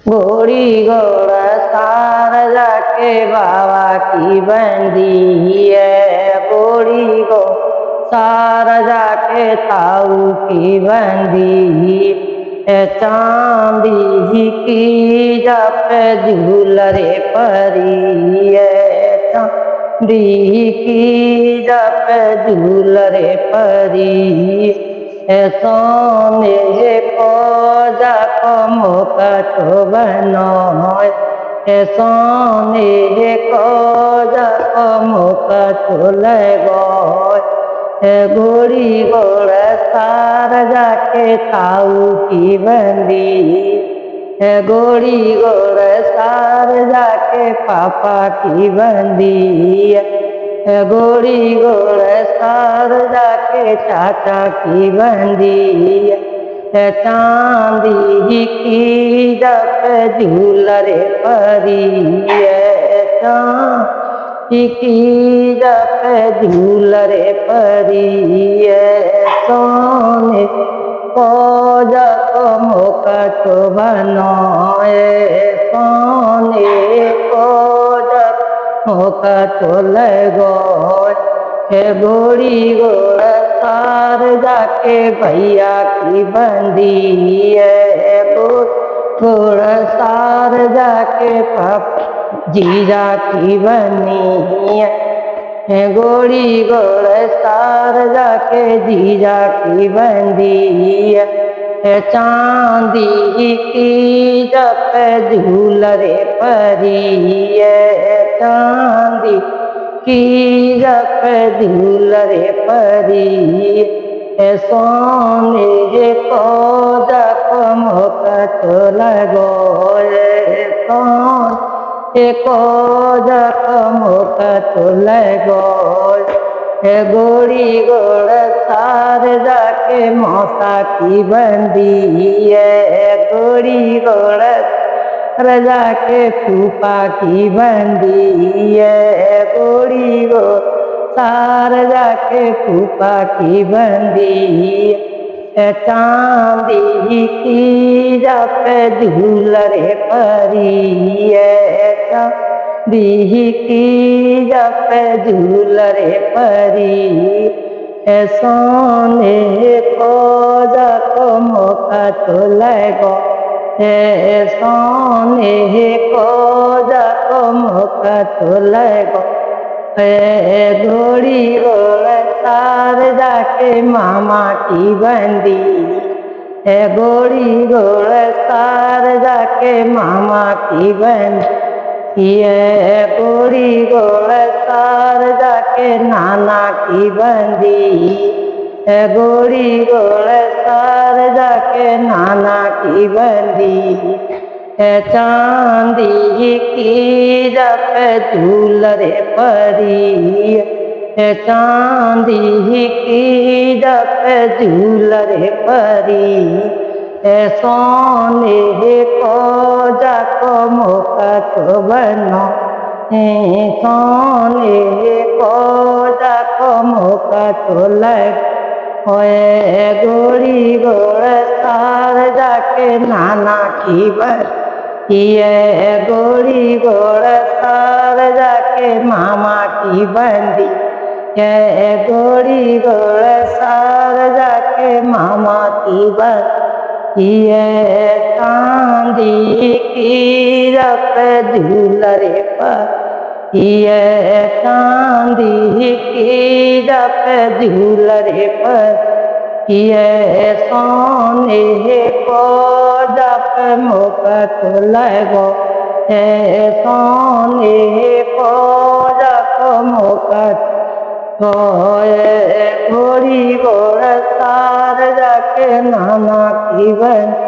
घोड़ी घोड़ा सार जाके बाबा की बंदी है। घोड़ी को सार जाके ताऊ की बंदी है। चांदी की जप झूलरे परी है। चांदी की जप झूलरे परी है। सोने को जप मुकट बनो है। सोने को जप मुकट लगो है। घोड़ी घोड़ा सार जाके ताऊ की बंदी है। घोड़ी घोड़ा सार जाके पापा की बंदी है। घोड़ी घोड़ा सार जाके चाचा की बंदी है। चांदी की जप झूलरे परी है। चांदी की जप झूलरे परी है। सोने को जप मुकट बनो है। सोने को जप मुकट लगो है। घोड़ी घोड़ा सार जाके भैया की बंदी है। घोड़ा सार जाके पापा जीजा की बनी है। घोड़ी घोड़ा सार जाके जीजा की बंदी है। चांदी की जप झूलरे परी है। चांदी की जप झूलरे परी है। सोने को जप मुकट लगो है। सोने को जप मुकट लगो है। घोड़ी घोड़ा सार जाके मौसा की बंदी है। घोड़ी घोड़ा रजा के फूफा की बंदी है। घोड़ी घोड़ा सार जाके फूफा की बंदी है। चांदी की जप झूलरे परी है। चांदी की जप झूलरे परी है। सोने को जप मुकट लगो है। सोने को जप मुकट लगो है। घोड़ी घोड़ा सार जाके मामा की बंदी है। घोड़ी घोड़ा सार जाके मामा की बंदी है। घोड़ी घोड़ा सार जाके नाना की बंदी है। घोड़ी घोड़ा सार जाके नाना की बंदी है। चांदी की जप झूलरे परी है। चांदी की जप झूलरे परी है। सोने को जप मुकट बनो है। सोने को जप मुकट लग होए। घोड़ी घोड़ा सार जाके नाना की बंदी है। घोड़ी घोड़ा सार जाके मामा की बंदी है। घोड़ी घोड़ा सार जाके मामा की बंदी है। चांदी की जप झूलरे परी है। चांदी की जप झूलरे परी है। सोने को जप मुकट लगो है। सोने को जप मुकट होए। घोड़ी घोड़ा सार जाके नाना की बंदी